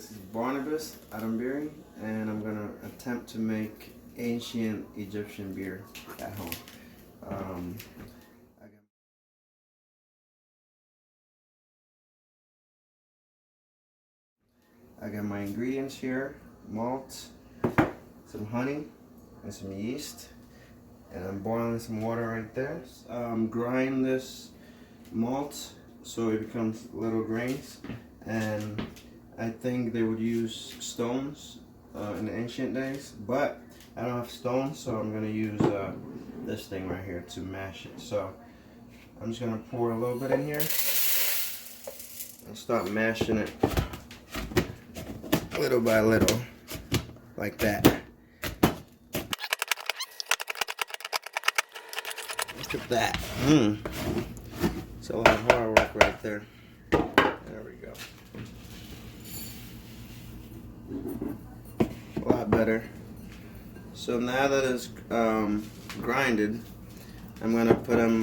This is Barnabas Adombire, and I'm gonna attempt to make ancient Egyptian beer at home. Um, I got my ingredients here: malt, some honey, and some yeast. And I'm boiling some water right there. Grind this malt so it becomes little grains, and I think they would use stones in the ancient days, but I don't have stones, so I'm gonna use this thing right here to mash it. So I'm just gonna pour a little bit in here and start mashing it little by little, like that. Look at that. It's a lot of hard work right there. There we go. A lot better. So now that it's grinded, I'm gonna put them.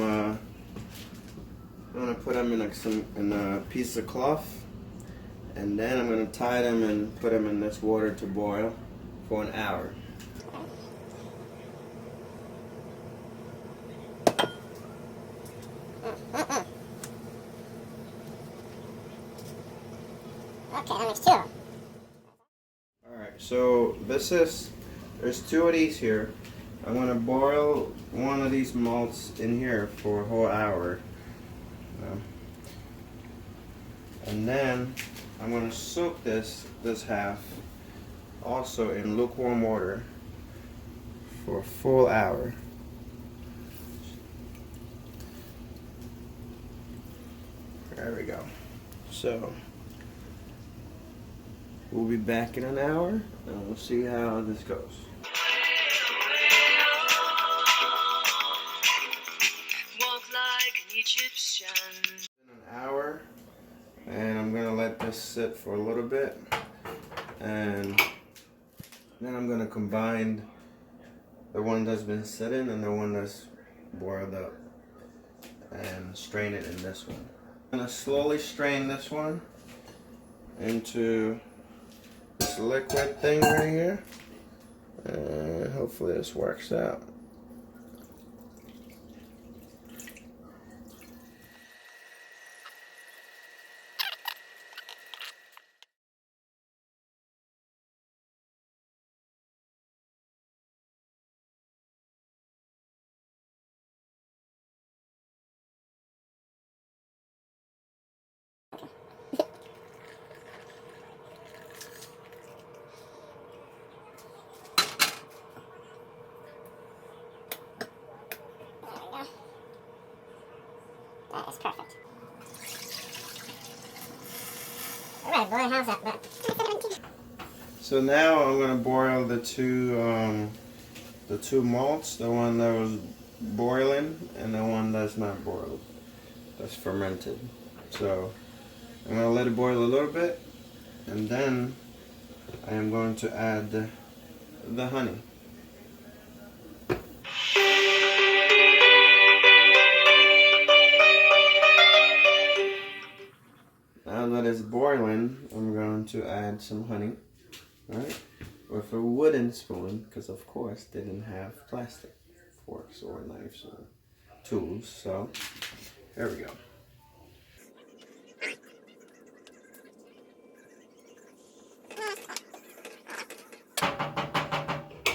in a piece of cloth, and then I'm gonna tie them and put them in this water to boil for an hour. Okay, that makes two. Alright, so there's two of these here. I'm gonna boil one of these malts in here for a whole hour. And then I'm gonna soak this half also in lukewarm water for a full hour. There we go. So we'll be back in an hour and we'll see how this goes. Walk like an Egyptian. In an hour, and I'm gonna let this sit for a little bit, and then I'm gonna combine the one that's been sitting and the one that's boiled up and strain it in this one. I'm gonna slowly strain this one into this liquid thing right here, and hopefully this works out. That is perfect. Alright, boy, how's that? So now I'm gonna boil the two malts, the one that was boiling and the one that's not boiled, that's fermented. So I'm gonna let it boil a little bit, and then I am going to add the honey. Now that it's boiling, I'm going to add some honey, right? With a wooden spoon, because of course they didn't have plastic forks or knives or tools. So there we go.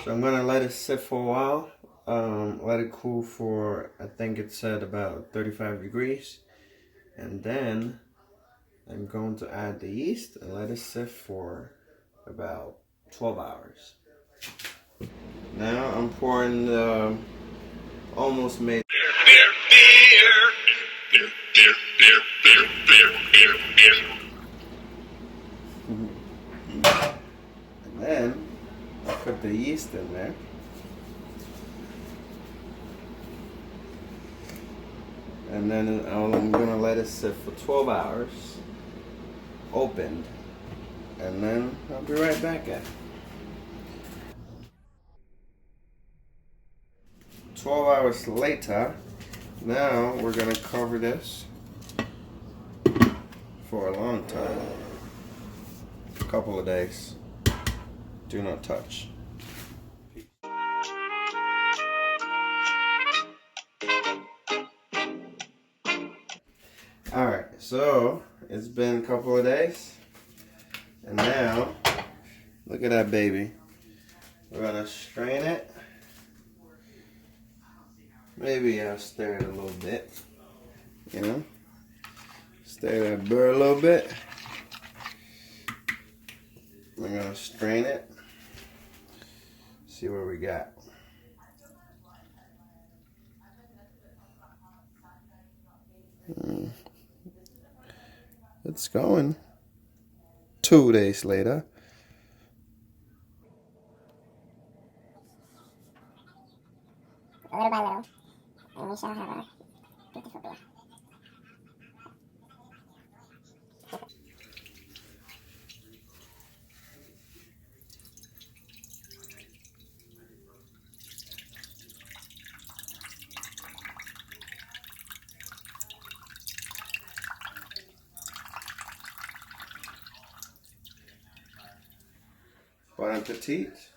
So I'm gonna let it sit for a while. Let it cool for, I think it said about 35 degrees, and then I'm going to add the yeast and let it sit for about 12 hours. Now I'm pouring the almost made and then I put the yeast in there. And then I'm gonna let it sit for 12 hours, opened, and then I'll be right back at it. 12 hours later, now we're gonna cover this for a long time. couple of days. Do not touch. Alright, so it's been a couple of days. And now, look at that baby. We're gonna strain it. Maybe I'll stir it a little bit. You know? Stir that burr a little bit. We're gonna strain it. See what we got. It's going. 2 days later. Little by little, and we shall have a beautiful beer. Bon appetit.